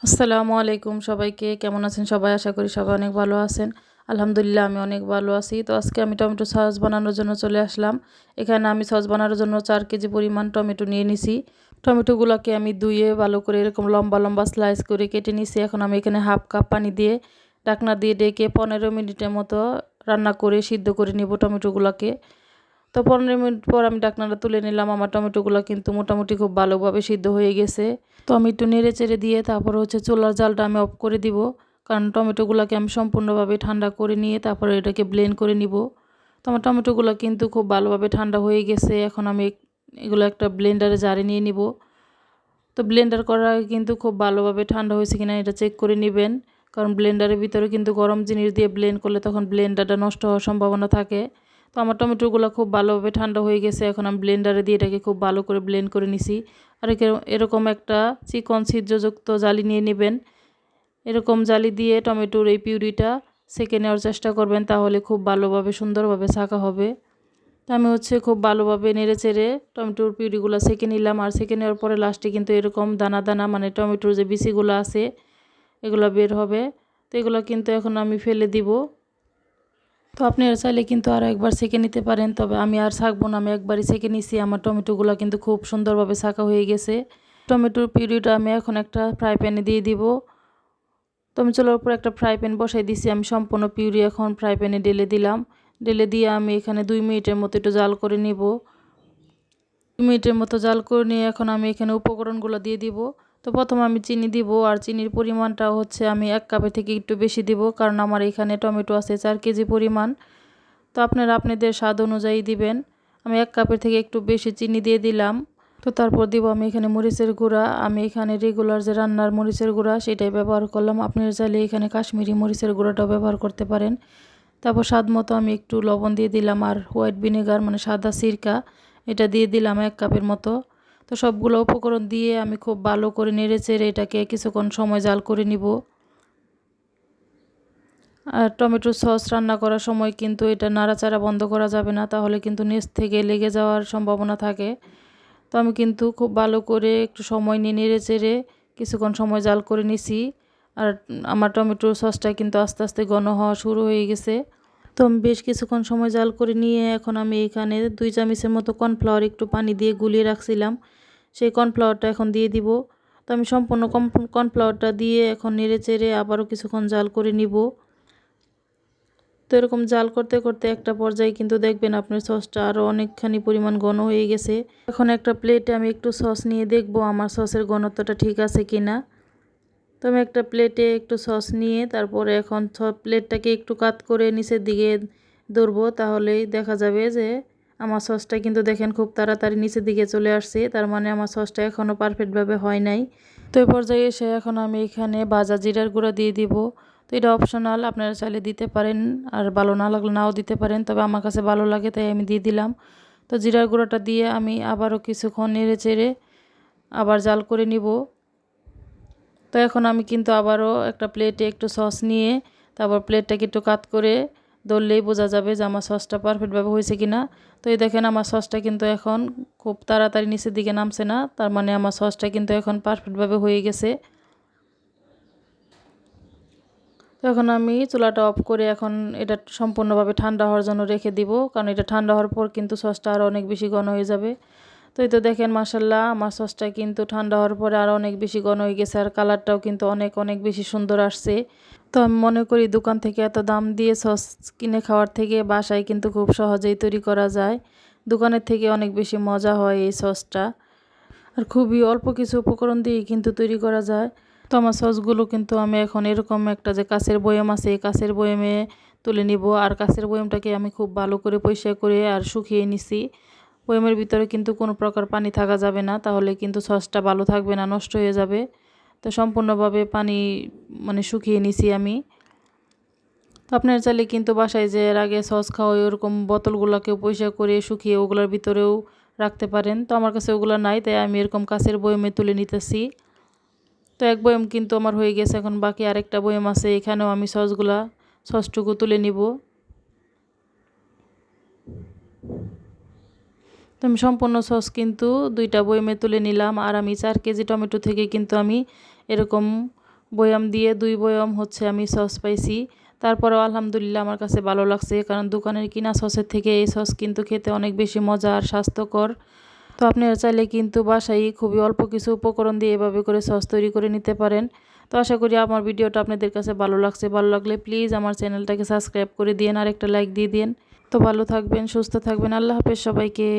আসসালামু আলাইকুম সবাইকে। কেমন আছেন সবাই? আশা করি সবাই অনেক ভালো আছেন। আলহামদুলিল্লাহ আমি অনেক ভালো আছি। তো আজকে আমি টমেটো সস বানানোর জন্য চলে আসলাম। এখানে আমি সস বানানোর জন্য ৪ কেজি পরিমাণ টমেটো নিয়ে নিছি। টমেটোগুলোকে আমি ধুয়ে ভালো করে এরকম লম্বা, লম্বা স্লাইস করে কেটে নিছি। এখন আমি এখানে 1/2 কাপ পানি দিয়ে ঢাকনা দিয়ে ঢেকে 15 মিনিটের মতো রান্না করে সিদ্ধ করে নিব টমেটোগুলোকে। তো 15 মিনিট পর আমি ঢাকনাটা তুলে নিলাম। আমার টমেটোগুলো কিন্তু মোটামুটি খুব ভালোভাবে সিদ্ধ হয়ে গেছে। তো আমি একটু নেড়ে চেড়ে দিয়ে তারপর চুলার জালটা আমি অফ করে দিব। কারণ টমেটোগুলোকে আমি সম্পূর্ণভাবে ঠান্ডা করে নিয়ে তারপরে এটাকে ব্লেন্ড করে নিব। তো আমার টমেটোগুলো কিন্তু খুব ভালোভাবে ঠান্ডা হয়ে গেছে। এখন আমি এগুলো একটা ব্লেন্ডারে জারে নিয়ে নিব। তো ব্লেন্ডার করার আগে কিন্তু খুব ভালোভাবে ঠান্ডা হয়েছে কিনা এটা চেক করে নেবেন। কারণ ব্লেন্ডারের ভিতরে কিন্তু গরম জিনিস দিয়ে ব্লেন্ড করলে তখন ব্লেন্ডারটা নষ্ট হওয়ার সম্ভাবনা থাকে। তো আমার টমেটোগুলো খুব ভালোভাবে ঠান্ডা হয়ে গেছে। এখন আমি ব্লেন্ডারে দিয়ে এটাকে খুব ভালো করে ব্লেন্ড করে নিছি। আর এরকম একটা চিকন ছিদ্রযুক্ত জালি নিয়ে নেবেন। এরকম জালি দিয়ে টমেটোর এই পিউরিটা সেঁকে নেওয়ার চেষ্টা করবেন, তাহলে খুব ভালোভাবে সুন্দরভাবে ছাঁকা হবে। তো আমি খুব ভালোভাবে নেড়েচেড়ে টমেটোর পিউরিগুলো সেঁকে নিলাম। আর সেঁকে নেওয়ার পরে লাস্টে কিন্তু এরকম দানা দানা মানে টমেটোর যে বিচিগুলো আছে এগুলো বের হবে। তো এগুলো কিন্তু এখন আমি ফেলে দিব। তো আপনারা চাইলে কিন্তু আরও একবার সেঁকে নিতে পারেন, তবে আমি আর ছাঁকবো না, আমি একবারই সেঁকে নিছি। আমার টমেটোগুলো কিন্তু খুব সুন্দরভাবে ছাঁকা হয়ে গেছে। টমেটোর পিউরিটা আমি এখন একটা ফ্রাই প্যানে দিয়ে দিব। তো আমি চুলার উপর একটা ফ্রাই প্যান বসাই দিছি। আমি সম্পূর্ণ পিউরি এখন ফ্রাই প্যানে ঢেলে দিলাম। ঢেলে দিয়ে আমি এখানে 2 মিনিটের মতো একটু জাল করে নিব। 2 মিনিটের মতো জাল করে নিয়ে এখন আমি এখানে উপকরণগুলো দিয়ে দিব। তো প্রথমে আমি চিনি দিব, আর চিনির পরিমাণটা আমি 1 কাপের থেকে একটু বেশি দিব, কারণ আমার এখানে টমেটো আছে 4 কেজি পরিমাণ। তো আপনারা আপনাদের স্বাদ অনুযায়ী দিবেন। আমি 1 কাপের থেকে একটু বেশি চিনি দিয়ে দিলাম। তো তারপর দিব আমি এখানে মরিচের গুঁড়া। আমি এখানে রেগুলার যে রান্নার মরিচের গুঁড়া সেটাই ব্যবহার করলাম। আপনারা চাইলে এখানে কাশ্মীরি মরিচের গুঁড়াটাও ব্যবহার করতে পারেন। তারপর স্বাদ মতো আমি একটু লবণ দিয়ে দিলাম, আর হোয়াইট ভিনেগার মানে সাদা সিরকা এটা দিয়ে দিলাম 1 কাপের মতো। তো সবগুলো উপকরণ দিয়ে আমি খুব ভালো করে নেড়েচেড়ে এটাকে কিছুক্ষণ সময় জাল করে নিব। আর টমেটো সস রান্না করার সময় কিন্তু এটা নাড়াচাড়া বন্ধ করা যাবে না, তাহলে কিন্তু নিচ থেকে লেগে যাওয়ার সম্ভাবনা থাকে। তো আমি কিন্তু খুব ভালো করে একটু সময় নিয়ে নেড়েচেড়ে কিছুক্ষণ সময় জাল করে নিছি। আর আমার টমেটো সসটা কিন্তু আস্তে আস্তে ঘন হওয়া শুরু হয়ে গেছে। তো আমি বেশ কিছুক্ষণ সময় জাল করে নিয়ে এখন আমি এখানে 2 চামচের মতো কর্নফ্লাওয়ার একটু পানি দিয়ে গুলিয়ে রাখছিলাম, সেই কর্নফ্লাওয়ারটা এখন দিয়ে দিব। তো আমি সম্পূর্ণ কর্নফ্লাওয়ারটা দিয়ে এখন নেড়েচেড়ে আবারও কিছুক্ষণ জাল করে নিব। তো এরকম জাল করতে করতে একটা পর্যায়ে কিন্তু দেখবেন আপনার সসটা আরও অনেকখানি পরিমাণ ঘন হয়ে গেছে। এখন একটা প্লেটে আমি একটু সস নিয়ে দেখব আমার সসের ঘনত্বটা ঠিক আছে কি না। তো আমি একটা প্লেটে একটু সস নিয়ে তারপরে এখন সব প্লেটটাকে একটু কাত করে নিচের দিকে ধরবো, তাহলেই দেখা যাবে যে আমার সসটা কিন্তু দেখেন খুব তাড়াতাড়ি নিচের দিকে চলে আসছে। তার মানে আমার সসটা এখনও পারফেক্টভাবে হয় নাই। তো এই পর্যায়ে এসে এখন আমি এখানে ভাজা জিরার গুঁড়া দিয়ে দিব। তো এটা অপশনাল, আপনারা চাইলে দিতে পারেন, আর ভালো না লাগলে নাও দিতে পারেন, তবে আমার কাছে ভালো লাগে তাই আমি দিয়ে দিলাম। তো জিরার গুঁড়োটা দিয়ে আমি আবারও কিছুক্ষণ নেড়ে চেড়ে আবার জাল করে নিব। তো এখন আমি কিন্তু আবারও একটা প্লেটে একটু সস নিয়ে তারপর প্লেটটাকে একটু কাত করে ধরলেই বোঝা যাবে যে আমার সসটা পারফেক্টভাবে হয়েছে কিনা। তো এই দেখেন আমার সসটা কিন্তু এখন খুব তাড়াতাড়ি নিচের দিকে নামছে না, তার মানে আমার সসটা কিন্তু এখন পারফেক্টভাবে হয়ে গেছে। তো এখন আমি চুলাটা অফ করে এখন এটা সম্পূর্ণভাবে ঠান্ডা হওয়ার জন্য রেখে দিব, কারণ এটা ঠান্ডা হওয়ার পর কিন্তু সসটা আরও অনেক বেশি ঘন হয়ে যাবে। তো এই তো দেখেন মাশাল্লাহ আমার সসটা কিন্তু ঠান্ডা হওয়ার পরে আরও অনেক বেশি ঘন হয়ে গেছে, আর কালারটাও কিন্তু অনেক অনেক বেশি সুন্দর আসছে। তো আমি মনে করি দোকান থেকে এত দাম দিয়ে সস কিনে খাওয়ার থেকে বাসায় কিন্তু খুব সহজেই তৈরি করা যায়। দোকানের থেকে অনেক বেশি মজা হয় এই সসটা, আর খুবই অল্প কিছু উপকরণ দিয়ে কিন্তু তৈরি করা যায়। তো আমার সসগুলো কিন্তু আমি এখন এরকম একটা যে কাঁচের বয়াম আছে, এই কাঁচের বয়ামে তুলে নিব। আর কাঁচের বয়ামটাকে আমি খুব ভালো করে পরিষ্কার করে আর শুকিয়ে নিছি। বয়ামের ভিতরে কিন্তু কোনো প্রকার পানি থাকা যাবে না, তাহলে কিন্তু সসটা ভালো থাকবে না, নষ্ট হয়ে যাবে। তো সম্পূর্ণভাবে পানি মানে শুকিয়ে নিছি আমি। তো আপনার চাইলে কিন্তু বাসায় যে এর আগে সস খাওয়া ওরকম বোতলগুলোকেও পরিষ্কার করে শুকিয়ে ওগুলোর ভিতরেও রাখতে পারেন। তো আমার কাছে ওগুলো নাই, তাই আমি এরকম কাঁচের বয়ামে তুলে নিতেছি। তো এক বয়াম কিন্তু আমার হয়ে গেছে, এখন বাকি আরেকটা বয়াম আছে, এখানেও আমি সসটুকু তুলে নিব। তো আমি সম্পূর্ণ সস কিন্তু 2টা বয়ামে তুলে নিলাম। আর আমি 4 কেজি টমেটো থেকে কিন্তু আমি এরকম বয়াম দিয়ে 2 বয়াম হচ্ছে আমি সস পাইছি। তারপরেও আলহামদুলিল্লাহ আমার কাছে ভালো লাগছে, কারণ দোকানের কিনা সসের থেকে এই সস কিন্তু খেতে অনেক বেশি মজা আর স্বাস্থ্যকর। তো আপনারা চাইলে কিন্তু বাসায় খুবই অল্প কিছু উপকরণ দিয়ে এভাবে করে সস তৈরি করে নিতে পারেন। তো আশা করি আমার ভিডিওটা আপনাদের কাছে ভালো লাগছে। ভালো লাগলে প্লিজ আমার চ্যানেলটাকে সাবস্ক্রাইব করে দিন আর একটা লাইক দিয়ে দিন। তো ভালো থাকবেন, সুস্থ থাকবেন। আল্লাহ হাফেজ সবাইকে।